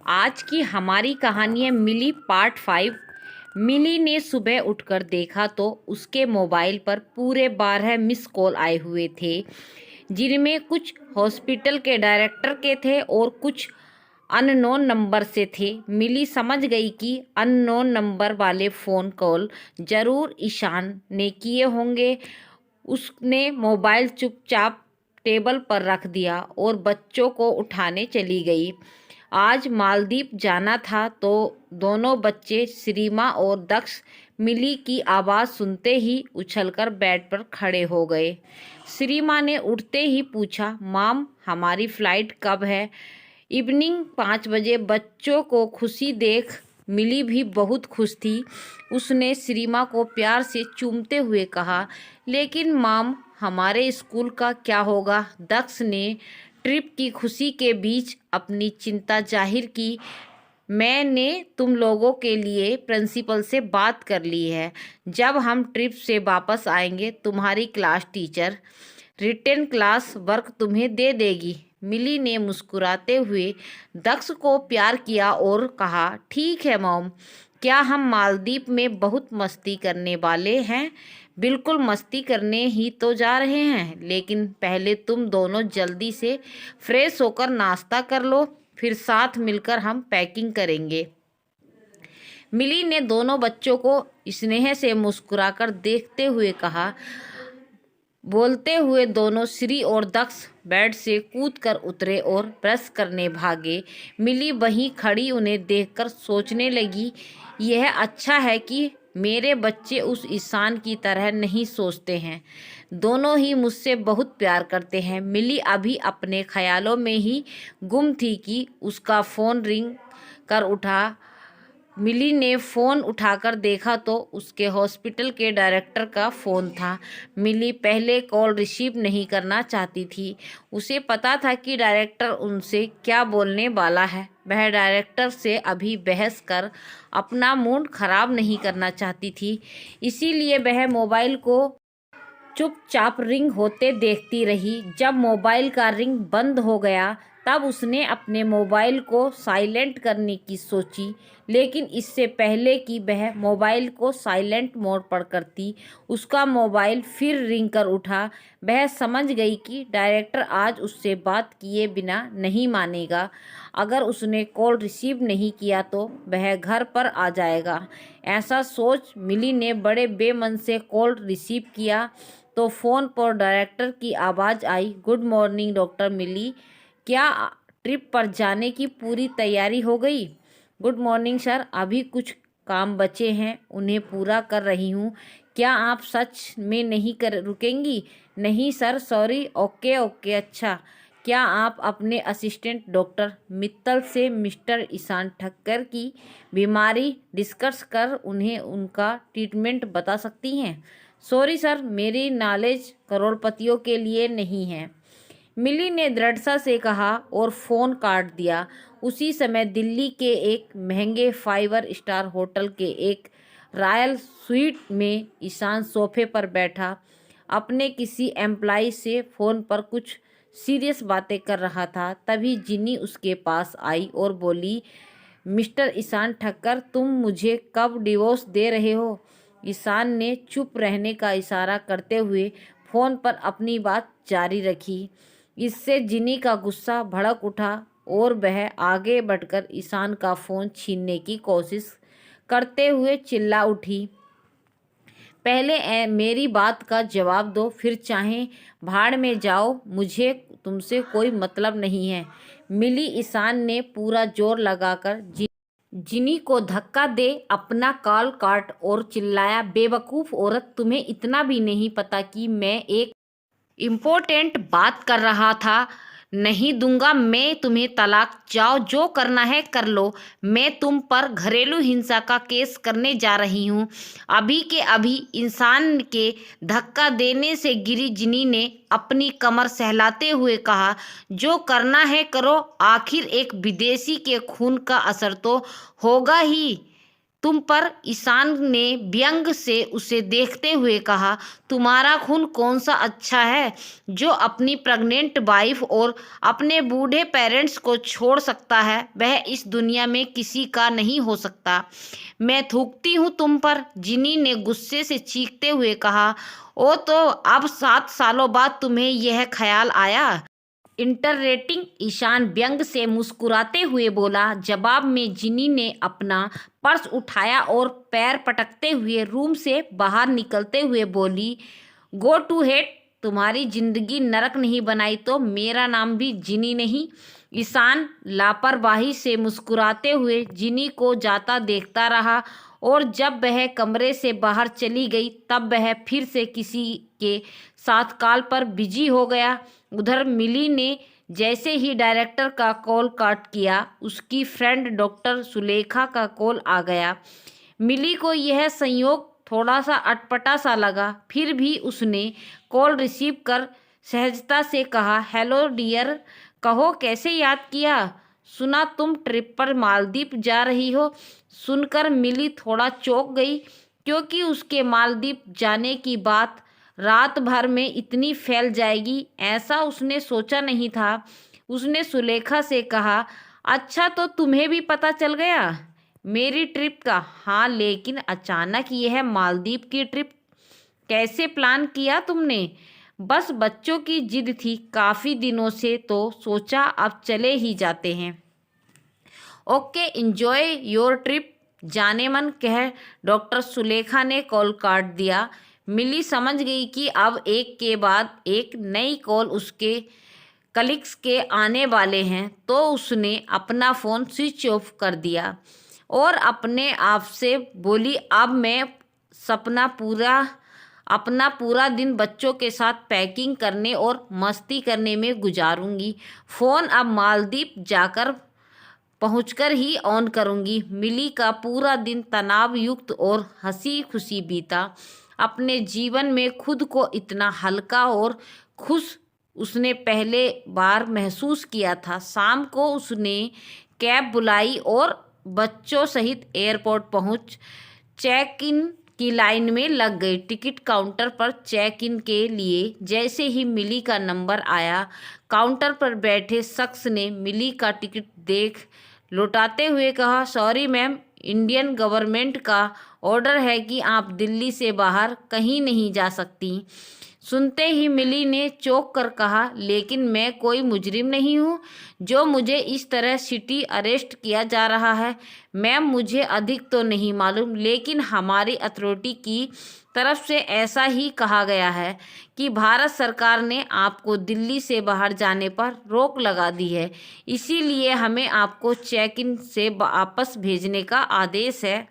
आज की हमारी कहानी है मिली पार्ट 5। मिली ने सुबह उठकर देखा तो उसके मोबाइल पर पूरे 12 मिस कॉल आए हुए थे, जिनमें कुछ हॉस्पिटल के डायरेक्टर के थे और कुछ अननोन नंबर से थे। मिली समझ गई कि अननोन नंबर वाले फ़ोन कॉल ज़रूर ईशान ने किए होंगे। उसने मोबाइल चुपचाप टेबल पर रख दिया और बच्चों को उठाने चली गई। आज मालदीव जाना था तो दोनों बच्चे श्रीमा और दक्ष मिली की आवाज़ सुनते ही उछलकर बेड पर खड़े हो गए। श्रीमा ने उठते ही पूछा, माम हमारी फ़्लाइट कब है? इवनिंग 5 बजे। बच्चों को खुशी देख मिली भी बहुत खुश थी। उसने श्रीमा को प्यार से चूमते हुए कहा, लेकिन माम हमारे स्कूल का क्या होगा? दक्ष ने ट्रिप की खुशी के बीच अपनी चिंता जाहिर की। मैंने तुम लोगों के लिए प्रिंसिपल से बात कर ली है। जब हम ट्रिप से वापस आएंगे तुम्हारी class teacher written class work तुम्हें दे देगी। मिली ने मुस्कुराते हुए दक्ष को प्यार किया और कहा, ठीक है मॉम, क्या हम मालदीव में बहुत मस्ती करने वाले हैं? बिल्कुल मस्ती करने ही तो जा रहे हैं, लेकिन पहले तुम दोनों जल्दी से फ्रेश होकर नाश्ता कर लो, फिर साथ मिलकर हम पैकिंग करेंगे। मिली ने दोनों बच्चों को स्नेह से मुस्कुराकर देखते हुए कहा। बोलते हुए दोनों श्री और दक्ष बेड से कूदकर उतरे और ब्रश करने भागे। मिली वहीं खड़ी उन्हें देखकर सोचने लगी, यह अच्छा है कि मेरे बच्चे उस ईशान की तरह नहीं सोचते हैं। दोनों ही मुझसे बहुत प्यार करते हैं। मिली अभी अपने ख्यालों में ही गुम थी कि उसका फ़ोन रिंग कर उठा। मिली ने फ़ोन उठाकर देखा तो उसके हॉस्पिटल के डायरेक्टर का फ़ोन था। मिली पहले कॉल रिसीव नहीं करना चाहती थी। उसे पता था कि डायरेक्टर उनसे क्या बोलने वाला है। वह डायरेक्टर से अभी बहस कर अपना मूड खराब नहीं करना चाहती थी, इसीलिए वह मोबाइल को चुपचाप रिंग होते देखती रही। जब मोबाइल का रिंग बंद हो गया तब उसने अपने मोबाइल को साइलेंट करने की सोची, लेकिन इससे पहले कि वह मोबाइल को साइलेंट मोड पर करती, उसका मोबाइल फिर रिंग कर उठा। वह समझ गई कि डायरेक्टर आज उससे बात किए बिना नहीं मानेगा। अगर उसने कॉल रिसीव नहीं किया तो वह घर पर आ जाएगा। ऐसा सोच मिली ने बड़े बेमन से कॉल रिसीव किया तो फ़ोन पर डायरेक्टर की आवाज़ आई, गुड मॉर्निंग डॉक्टर मिली, क्या ट्रिप पर जाने की पूरी तैयारी हो गई? गुड मॉर्निंग सर, अभी कुछ काम बचे हैं, उन्हें पूरा कर रही हूँ। क्या आप सच में नहीं कर रुकेंगी? नहीं सर, सॉरी। ओके ओके, अच्छा। क्या आप अपने असिस्टेंट डॉक्टर मित्तल से मिस्टर ईशान ठक्कर की बीमारी डिस्कस कर उन्हें उनका ट्रीटमेंट बता सकती हैं? सॉरी सर, मेरी नॉलेज करोड़पतियों के लिए नहीं है, मिली ने दृढ़ता से कहा और फ़ोन काट दिया। उसी समय दिल्ली के एक महंगे 5 स्टार होटल के एक रॉयल स्वीट में ईशान सोफे पर बैठा अपने किसी एम्प्लॉय से फ़ोन पर कुछ सीरियस बातें कर रहा था। तभी जिन्नी उसके पास आई और बोली, मिस्टर ईशान ठक्कर, तुम मुझे कब डिवोर्स दे रहे हो? ईशान ने चुप रहने का इशारा करते हुए फ़ोन पर अपनी बात जारी रखी। इससे जिनी का गुस्सा भड़क उठा और वह आगे बढ़कर ईशान का फ़ोन छीनने की कोशिश करते हुए चिल्ला उठी, पहले मेरी बात का जवाब दो, फिर चाहे भाड़ में जाओ, मुझे तुमसे कोई मतलब नहीं है। मिली ईशान ने पूरा जोर लगाकर जिनी को धक्का दे अपना कॉल काट और चिल्लाया, बेवकूफ़ औरत, तुम्हें इतना भी नहीं पता कि मैं एक इम्पोर्टेंट बात कर रहा था? नहीं दूंगा मैं तुम्हें तलाक, जाओ जो करना है कर लो। मैं तुम पर घरेलू हिंसा का केस करने जा रही हूँ। अभी के अभी इंसान के धक्का देने से गिरी जिनी ने अपनी कमर सहलाते हुए कहा, जो करना है करो, आखिर एक विदेशी के खून का असर तो होगा ही। तुम पर। ईशान ने व्यंग से उसे देखते हुए कहा, तुम्हारा खून कौन सा अच्छा है जो अपनी प्रेग्नेंट वाइफ और अपने बूढ़े पेरेंट्स को छोड़ सकता है? वह इस दुनिया में किसी का नहीं हो सकता। मैं थूकती हूँ तुम पर, जिनी ने गुस्से से चीखते हुए कहा। ओ तो अब 7 सालों बाद तुम्हें यह ख्याल आया? इंटररेटिंग, ईशान व्यंग से मुस्कुराते हुए बोला। जवाब में जिनी ने अपना पर्स उठाया और पैर पटकते हुए रूम से बाहर निकलते हुए बोली, गो टू हेड। तुम्हारी जिंदगी नरक नहीं बनाई तो मेरा नाम भी जिनी नहीं। ईशान लापरवाही से मुस्कुराते हुए जिनी को जाता देखता रहा और जब वह कमरे से बाहर चली गई तब वह फिर से किसी के साथ कॉल पर बिजी हो गया। उधर मिली ने जैसे ही डायरेक्टर का कॉल काट किया, उसकी फ्रेंड डॉक्टर सुलेखा का कॉल आ गया। मिली को यह संयोग थोड़ा सा अटपटा सा लगा, फिर भी उसने कॉल रिसीव कर सहजता से कहा, हेलो डियर, कहो कैसे याद किया? सुना तुम ट्रिप पर मालदीव जा रही हो। सुनकर मिली थोड़ा चौंक गई, क्योंकि उसके मालदीव जाने की बात रात भर में इतनी फैल जाएगी ऐसा उसने सोचा नहीं था। उसने सुलेखा से कहा, अच्छा तो तुम्हें भी पता चल गया मेरी ट्रिप का? हाँ, लेकिन अचानक यह मालदीव की ट्रिप कैसे प्लान किया तुमने? बस बच्चों की जिद थी काफ़ी दिनों से, तो सोचा अब चले ही जाते हैं। ओके, एंजॉय योर ट्रिप, जाने मन कह डॉक्टर सुलेखा ने कॉल काट दिया। मिली समझ गई कि अब एक के बाद एक नई कॉल उसके कलीग्स के आने वाले हैं, तो उसने अपना फ़ोन स्विच ऑफ कर दिया और अपने आप से बोली, अब मैं अपना पूरा दिन बच्चों के साथ पैकिंग करने और मस्ती करने में गुजारूंगी। फ़ोन अब मालदीव जाकर पहुंचकर ही ऑन करूंगी। मिली का पूरा दिन तनाव युक्त और हंसी खुशी बीता। अपने जीवन में खुद को इतना हल्का और खुश उसने पहले बार महसूस किया था। शाम को उसने कैब बुलाई और बच्चों सहित एयरपोर्ट पहुंच चेक इन की लाइन में लग गई। टिकट काउंटर पर चेक इन के लिए जैसे ही मिली का नंबर आया, काउंटर पर बैठे शख्स ने मिली का टिकट देख लौटाते हुए कहा, सॉरी मैम, इंडियन गवर्नमेंट का ऑर्डर है कि आप दिल्ली से बाहर कहीं नहीं जा सकती। सुनते ही मिली ने चौंक कर कहा, लेकिन मैं कोई मुजरिम नहीं हूँ जो मुझे इस तरह सिटी अरेस्ट किया जा रहा है। मैम, मुझे अधिक तो नहीं मालूम, लेकिन हमारी अथॉरिटी की तरफ से ऐसा ही कहा गया है कि भारत सरकार ने आपको दिल्ली से बाहर जाने पर रोक लगा दी है, इसीलिए हमें आपको चेक इन से वापस भेजने का आदेश है।